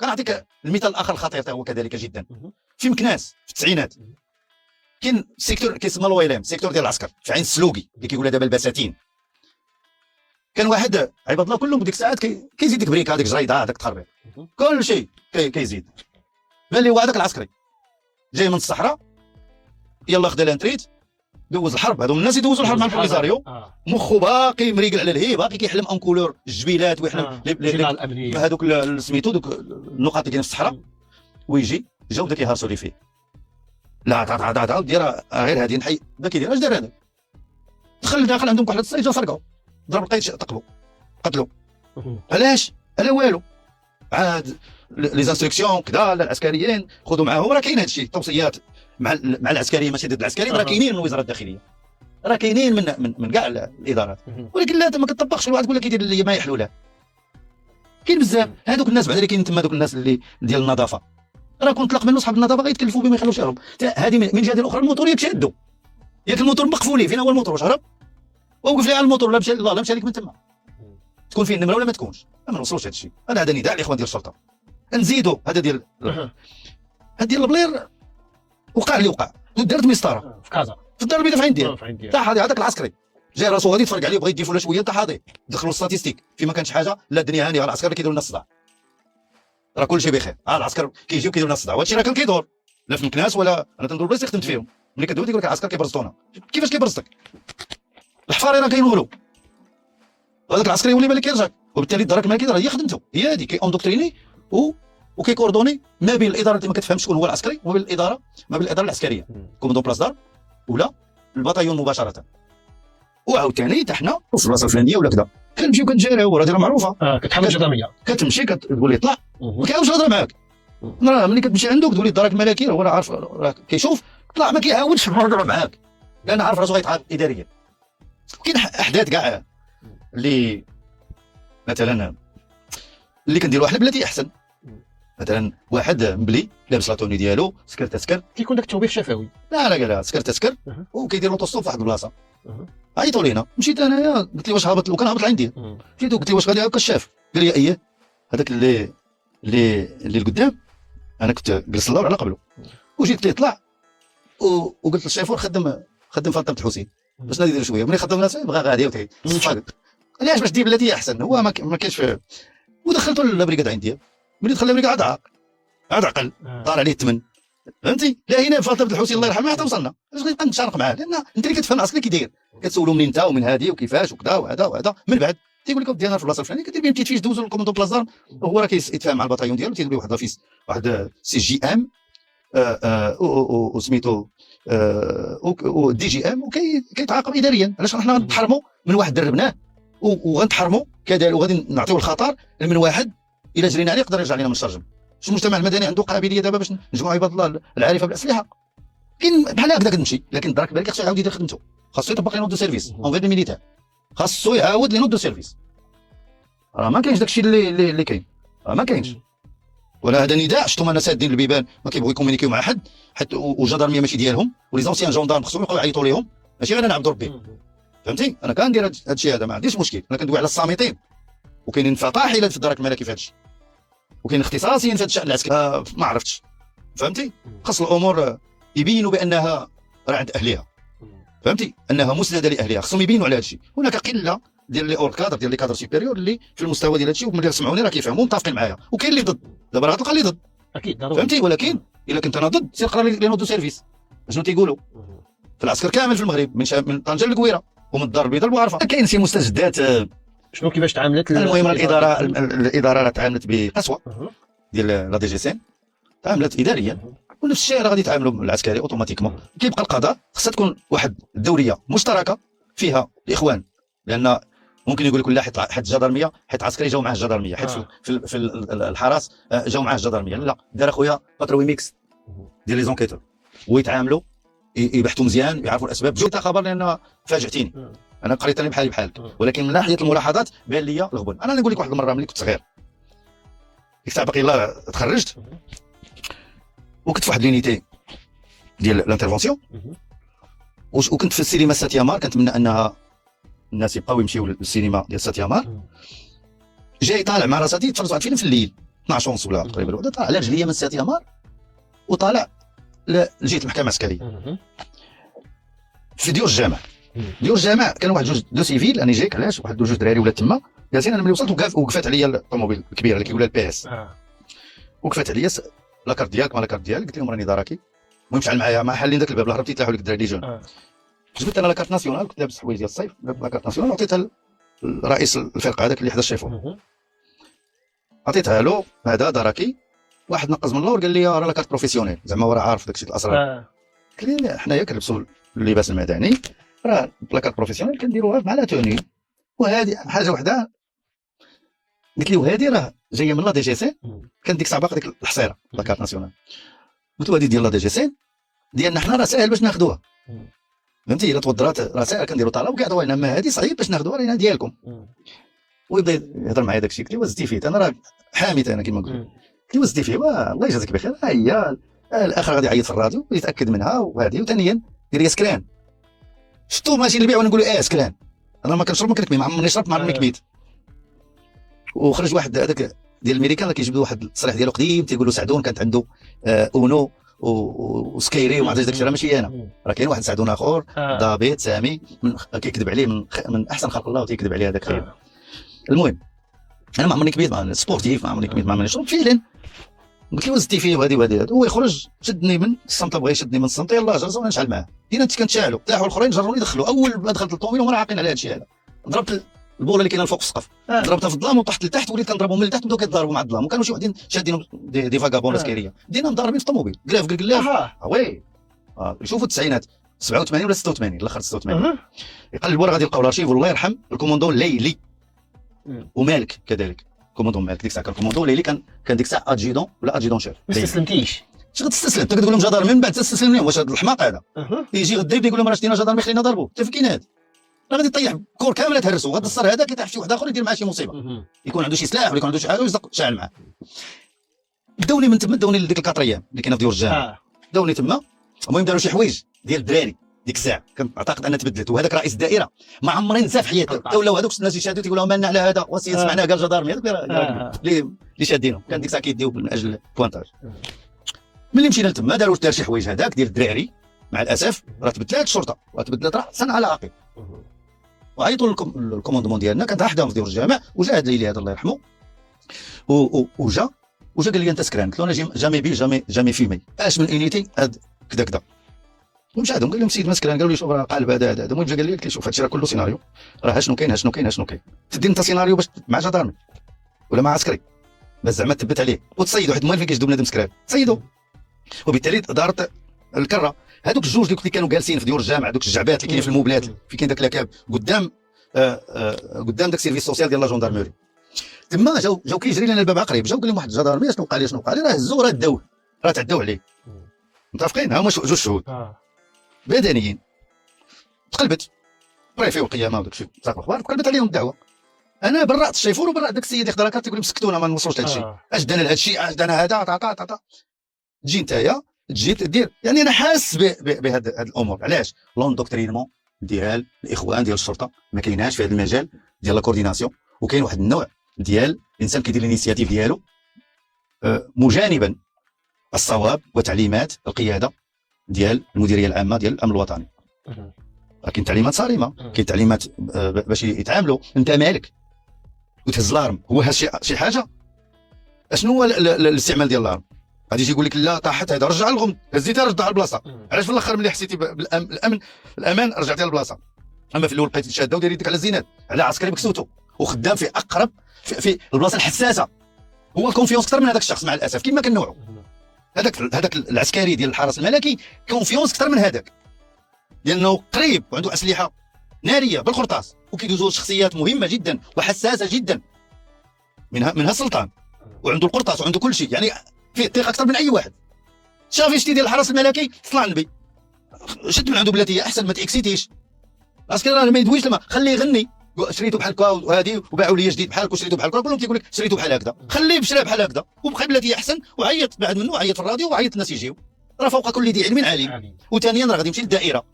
كنعطيك المثال الاخر خطير هو كذلك جدا. في مكناس في التسعينات كاين سيكتور كيسمى الويلام، سيكتور ديال العسكر في عين السلوقي اللي كيقولها دابا البساتين. كان واحد عباد الله كلهم بديك الساعات كيزيد ديك بريكه، هذيك جريده، هذاك التخربيق، كل شيء كيزيد. بان لي هو هذاك العسكري جاي من الصحراء، يلا خدا لانتريت، دوز الحرب. هذو الناس يدوزوا الحرب مع البوليزاريو، مخو باقي مريقل على الهي، باقي كيحلم ان كولور الجبيلات ويحلم بهذوك سميتو دوك النقاط اللي كاينين في الصحراء، ويجي جاو بدا كيهرسوا لي فيه. لا تعال دير غير هادي نحي، بدا كيدير اش دار هذا؟ دخل داخل عندهم واحد الصيد، جا سرقوا، ضرب القايد، تقبوا، قتلوا. علاش؟ على والو. عاد لي زانستركسيون كذا العسكريين خذوا معاهم، راه كاين هذا الشيء، توصيات مع العسكريين، ماشي ضد العسكريين، راه كاينين من الوزاره الداخليه، راه كاينين من كاع الادارات، ولكن لا ما كتطبقش. الواحد يقول لك يدير اللي ما يحلو له. كاين بزاف هذوك الناس بعد اللي كاينين تما، دوك الناس اللي ديال النظافه، راه كون طلق منه صحاب النظافه غيتكلفوا بهم، ما يخلوش يهرب. هذه من جهه اخرى الموتور يتشدوا، ياك الموتور مقفولين، فين هو الموتور؟ واش هرب ووقف لي على الموتور، لا مشى الله، لا مشى لك من تما، تكون فيه النمره ولا ما تكونش. ما نوصلوش هذا الشيء. هذا نداء الاخوان ديال الشرطه، نزيدوا هذا ديال البلير. وقع اللي وقع، دارت مسطره في كازا، في الدار البيضاء، في عين ديال تاع هذاك العسكري جاي راسو غادي يتفرج عليه، بغى يدي فولا شويه، تاع حاضي دخلوا الستاتيستيك في ما كانش حاجه. لا الدنيا هانيه، العسكر كيديروا لنا الصداع، راه كل شيء بخير. العسكر كيجيو كيديروا لنا الصداع، وهادشي راه كان كيدور لا في مكناس ولا انا تندور بلايص اللي خدمت فيهم. ملي كدوي تيقول لك العسكر كيبرزطونا. كيفاش كيبرزطك؟ الحفاري راه كينغلو، وهذاك العسكري يولي بالك كيرجعك، وبالتالي الدرك الملكي راه هي خدمته، هي هذه كي اندوكتريني وكيكوردوني ما بين الاداره اللي ما كتفهمش شكون هو العسكري، وما بين الاداره العسكريه، كوموندو بلاص دار ولا البطايون مباشره. وعاوتاني حتى حنا في البلاصه الفلانيه ولا كذا كنمشيو كنجاريو، راه معروفه. كتحمل الجداميه، كتمشي كتقول لي طلع، ما كيعاودش يهضر معاك. راه ملي كتمشي عنده تقول لي الدرك الملكي، هو راه عارف، راه كيشوف طلع، ما كيعاودش يهضر معاك لان عارف راسو غيتعاقب اداريا. كاين احداث كاع اللي مثلا اللي كنديروها حنا بلاتي احسن. مثلا واحد مبلي لابس لاطوني ديالو، سكر تسكر، كيكون داك التوبيخ شفوي. لا سكر تسكر، وكيدير لوطوستوب في واحد البلاصه. عيطوا لينا، مشيت انايا قلت لي واش هابط، لو كان هابط لعندي مشيت قلت لي واش غادي هكا الشاف، قال لي اييه هذاك اللي القدام، انا كنت جلست اللور على قبله، وجيت ليه طلع وقلت للشيفور خدم في الطب الحسين باش نادي شويه. ملي خدم الناس بغى غادي وتي علاش باش دير بلاتي احسن، هو ما كاينش. ودخلته للبريكاد عندي، ملي دخل البريكاد عاد عقل طار عليه الثمن، فهمتي؟ لا هنا في طب الحسين الله يرحمه ما توصلنا، باش غنبقى نتشارك معاه، لان انت اللي كتفهم العسكري كي داير، كتسولو منين انت ومن هذه وكيفاش وكذا وهذا من بعد تيقول لك ودي انا في البلاصه الفلانيه، كدير بهم تيتفيش دوزو للكوموندو بلاصدار، وهو راه كيتفاهم مع البطايون ديالو، تيدير واحد لافيس، واحد سي جي ام وسميتو ودي جي ام، وكيتعاقب اداريا. علاش حنا غنتحرموا من واحد دربناه وغنتحرموا كذلك، وغادي نعطيو الخطر من واحد الا جرينا عليه يقدر يرجع لنا من الشرجم. شو المجتمع المدني عنده قابليه دابا باش نجمعوا عباد الله العارفه بالاسلحه؟ كاين بحال هكذا كتمشي، لكن الدرك بالك خصو يعاود يدير خدمته، خاصو يطبق لي نوض دو سيرفيس اون فير ميليتير، خاصو يعاود لي نوض دو سيرفيس. راه ما كاينش داكشي اللي كاين، راه ما كاينش. ولا هذا نداء شفتهم انا سادين البيبان، ما كيبغيو يكومونيكيو مع حد، حتى والجدارميه ماشي ديالهم، ولي زونسيان جوندارم خصهم يبقاو يعيطوا ليهم، ماشي غير انا عبد ربي، فهمتي؟ انا كندير هذا الشيء هذا، ما عنديش مشكل، انا كندوي على الصامتين، وكاينين فطاحله في الدرك الملكي في هذا الشيء، وكاين اختصاصيين في هذا الشان العسكري. ما عرفتش، فهمتي؟ خاص الامور يبينوا بانها راه عند اهلها، فهمتي؟ انها مسنده لاهلها، خصهم يبينوا على هذا الشيء. هناك قله ديال لي اور كادر، ديال لي كادر سوبيريور اللي في المستوى ديال هذا الشيء، وملي سمعوني راه كيفهموا متفقين معايا، وكاين اللي ضد، دابا راه غتلقى اللي ضد اكيد ضروري، فهمتي؟ ولكن الا كنت انا ضد سير قرا لي نوض دو سيرفيس. شنو تيقولوا في العسكر كامل في المغرب، من طنجه للكويره ومن الدار البيضاء للمعرفه، كاين شي مستجدات. شنو كيفاش تعاملت؟ المهم الاداره تعاملت بقسوه ديال لا دي جي سي، تعاملت اداريا، ونفس الشيء راه غادي يتعاملوا العسكري اوتوماتيكمون. كيبقى القضاء خصها تكون واحد الدوريه مشتركه فيها الاخوان، لان ممكن يقول لك لا حيت الجدرميه، حيت عسكري جاو معاه الجدرميه، حيت في الحرس جاو معاه الجدرميه، لا دار اخويا باتروي ميكس ديال لي زونكيتور، ويتعاملوا يبحثوا مزيان، يعرفوا الاسباب. جوت خبر لان فاجئتيني، انا قريت بحالي بحالك، ولكن من ناحيه الملاحظات بان لي الغبن. انا نقول لك واحد المره ملي كنت صغير، ديك الساعه باقي يلاه تخرجت، وكنت في واحد لينيتي ديال لانترفونسيون، وكنت في السينما ساتيامار، كنتمنى انها الناس يبقاو يمشيو للسينما ديال ساتيامار. جاي طالع مع راساتي يتفرج واحد الفيلم في الليل، 12 ونص ولا تقريبا ولا طالع على رجليه من سات يامار وطالع لجهه المحكمه العسكريه في ديور الجامع. ديور الجامع كانوا واحد جوج دو سيفيل راني جايك علاش واحد جوج دراري ولا تما جالسين. انا ملي وصلت وقفات عليا الطوموبيل الكبيره اللي كيقولها البي اس وقفات عليا لاكارت ديالك ما لاكارت ديالك قلت لهم راني دراكي. المهم شعل معايا ما حالين ذاك الباب هربتي تلاحوا لك الدراري جون. جبت انا لاكارت ناسيونال كنت لابس حوايج ديال الصيف لاكارت ناسيونال عطيتها لرئيس الفرقه هذاك اللي حدا الشيفور عطيتها له هذا دراكي. واحد نقز من اللور قال لي راه لاكارت بروفيسيونيل زعما هو راه عارف داكشي الاسرار. قلت له حنايا كنلبسوا اللباس المدني راه لاكارت بروفيسيونيل كنديروها مع لا توني وهذه حاجه وحده. قلت له وهذه راه جايه من لا دي جي سي كان ديك الساعه باقي ديك الحصيره لاكارت ناسيونال. قلت له هذه ديال لا دي جي سي ديالنا حنا راه ساهل باش ناخذوها فهمتي الا توضرات راه ساهل كنديروا طلب وكيعطيوها لنا. ما هذه صعيب باش ناخذوها راه ديالكم. ويبدا يهضر معايا داك الشيء. قلت له وزتي فيه انا راه حامي انا كما قلت. قلت له وزتي فيه الله يجازيك بخير. ها هي الاخر غادي يعيط في الراديو ويتاكد منها وهذه. وثانيا دير لي سكران شفتو ماشي نبيع وانا نقول له سكران. انا ما كنشرب ما كنكمي ما عمرني شربت ما عمرني كميت. وخرج واحد هذاك ديال الميريكان اللي كيجبدوا واحد التصريح ديالو قديم تيقول له سعدون كانت عنده اونو وسكيري وما عرفتش داك الشيء راه ماشي انا راه كاين واحد سعدون اخر ضابط سامي كيكذب عليه من احسن خلق الله وتيكذب عليه هذاك خير. المهم انا ما عمرني كميت مع سبورتيف ما عمرني كميت ما عمرني نشرب فعلا. قلت له وزتي فيه وهذه وهذه هو يخرج شدني من الصمت بغى يشدني من الصمت يلاه جرس وانا نشعل معاه. دينا انت كنتشعلوا طاحوا الاخرين جروني دخلوا. اول ما دخلت للطوميل وما عاقلين على هذا الشيء هذا ضربت البوله اللي كاينه الفوق السقف ضربتها في الظلام وطحت لتحت وليت كنضربهم من التحت بداو كيتضاربوا مع الظلام وكانوا شي وحدين شادين دي فاغابون اسكيريه دينا مضاربين في الطوموبيل قلاف قلاف وي شوفوا التسعينات 87 ولا 86 الاخر 86 يقلبوا راه غادي يلقاو الارشيف والله يرحم الكوموندون ليلي ومالك كذلك. كوموندون مالك ديك الساعه كان كوموندون ليلي كان ديك الساعه ادجيدون ولا ادجيدون شيف. ما استسلمتيش اش غتستسلم انت كتقول لهم جدار من بعد تستسلم لهم. واش هذا الحماق هذا يجي غدا يبدا يقول لهم راه شدينا جدار خلينا نضربوا حتى في كاين هذا راه غادي يطيح كور كامله تهرسوا غادي الصر هذا كيطيح شي واحد اخر يدير معاه شي مصيبه يكون عنده شي سلاح ولا يكون عنده شي حاجه ويزق شاعل معاه. داوني من تما داوني لديك الكاتر ايام اللي كاينه في ديور الجامع داوني تما. المهم داروا شي حوايج ديال الدراري ديك الساعه كنعتقد انها تبدلت. وهذاك رئيس الدائره ما عمري ننسى في حياتي ولاو هذوك الناس يشادوا تيقولوا مالنا على هذا وسي سمعنا قال جدارمي هذوك اللي شادينهم كان ديك الساعه كيديو من اجل البوانتاج. ملي مشينا لتما داروا شي حوايج هذاك ديال الدراري مع الاسف راه تبدلات الشرطه راه تبدلات راه سنه على عقب. وعيطوا الكوموندمون ديالنا كانت حداهم في ديور الجامع وجا هذا الليلي هذا الله يرحمه وجا قال لي انت سكران. قلت له انا جامي بي جامي فيمي اش من انيتي هاد كذا ومشى عندهم قال لهم سيد مسكران قالوا لي شوف راه قالب هذا المهم جا قال لي شوف هادشي راه كله سيناريو راه شنو كاين تدير انت سيناريو باش مع جدارمي ولا مع عسكري بس زعما تثبت عليه وتصيدوا واحد المؤلف كيجبدوا بنادم سكران تصيدوا. وبالتالي دارت الكره. هذوك الجوج اللي كانوا جالسين في ديور الجامع دوك الجعبات اللي كاينين في الموبلات في كاين داك لاكاب قدام داك السيرفيس سوسيال ديال لا جوندارموري تما جاو كيجري لنا الباب قريب. جاو قال لهم واحد الجدارمي شنو قال لي راه هزوه راه داوه راه تعداو عليه متفقين. هما جوج شهود بدنيين. تقلبت بريفي والقيامه وداك الشيء ساق الاخبار تقلبت عليهم الدعوه. انا برات الشيفور وبرات داك السيد اللي خدا لاكارت تيقول لهم سكتونا ما نوصلوش لهذا الشيء اش دانا لهذا الشيء اش دانا هذا طا تجي نتايا تجي دير يعني انا حاس بهاد الامور. علاش لوندوكترينمون ديال الاخوان ديال الشرطه ما كايناش في هذا المجال ديال لا كورديناسيون. وكاين واحد النوع ديال الانسان كيدير الانيسياتيف ديالو مجانبا الصواب وتعليمات القياده ديال المديريه العامه ديال الامن الوطني. كاين تعليمات صارمه كاين تعليمات باش يتعاملوا. انت مالك وتهز الارم هو هز شي حاجه. اشنو هو الاستعمال ديال الارم؟ غادي يجي يقول لك لا طاحت هذا رجع الغمض هزيتها رجعها للبلاصه. علاش في الاخر ملي حسيتي الامان رجعتيها للبلاصه. اما في الاول بقيتي شاده وداير يدك على الزينات على عسكري بكسوتو وخدام في اقرب في البلاصه الحساسه. هو كونفيونس اكثر من هذاك الشخص مع الاسف كما كنوعوا. هذاك العسكري ديال الحرس الملكي كونفيونس اكثر من هذاك لانه قريب وعنده اسلحه ناريه بالقرطاس وكيدوزوا شخصيات مهمه جدا وحساسه جدا منها السلطان وعنده القرطاس وعنده كل شيء يعني فيه الثقه اكثر من اي واحد. شافي شتي ديال الحرس الملكي طلع النبي شد من عنده بلاتيه احسن ما تاكسيتيش. العسكري راه ما يدويش لما خليه يغني شريته بحال هكا وهذه وباعوا لي جديد بحالك وشريته بحال هكا كلهم تيقول لك شريته بحال هكذا خليه بشرا بحال هكذا وبقى بلاتيه احسن وعيط بعد منه عيط في الراديو وعيط الناس يجيو. راه فوق كل ذي علم عليم. وثانيا راه غادي يمشي للدائره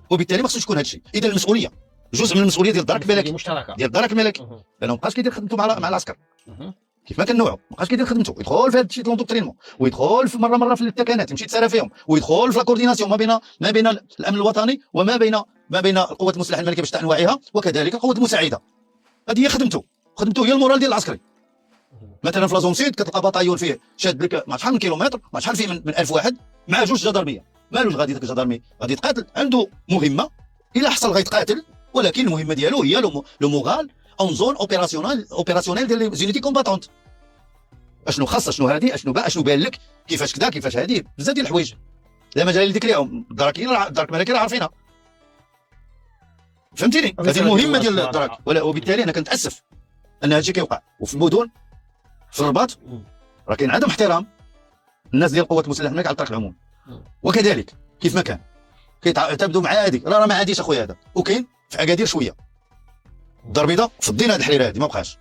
وبالتالي ما خصوش يكون هذا الشيء. اذا المسؤوليه جزء من المسؤوليه ديال الدرك الملكي مشتركه ديال الدرك الملكي لانه ما بقاش كيدير خدمته مع العسكر كيف ما كان نوعه ما بقاش كيدير خدمته، يدخل في هذا الشيء لوندوكترينمون، ويدخل في مره في التكانات يمشي يتسارى فيهم، ويدخل في لا كورديناسيون ما بين الامن الوطني وما بين القوات المسلحه الملكيه باش انواعها، وكذلك القوات المساعده. هذه هي خدمته هي المورال ديال العسكري. مثلا في لازون سيد كتلقى بطايون فيه شاد لك ما شحال من كيلومتر، ما شحال فيه من 1000 واحد مع جوج جدرميه، مالوش غادي ديك الجدرمي غادي يتقاتل، عنده مهمه الا حصل غيتقاتل، ولكن المهمه ديالو هي لو موغال اون زون اوبيراسيونيل ديال لي زونيتي كومباتونت. اشنو خاص، اشنو هادي، اشنو بان لك، كيفاش كذا، كيفاش هادي، بزاف ديال الحوايج لا مجال للذكر لهم. الدرك الملكي راه عارفينها، فهمتيني؟ هذه المهمه ديال الدرك، وبالتالي انا كنتاسف ان هادشي كيوقع. وفي المدن في الرباط راه كاين عدم احترام الناس ديال القوات المسلحه الملكيه على الطريق العمومي، وكذلك كيف ما كان كيتعبدوا مع هذيك راه ما عاديش اخويا هذا. وكاين في اكادير شويه الدار البيضاء فضينا هذه الحريره هذه ما بقاش.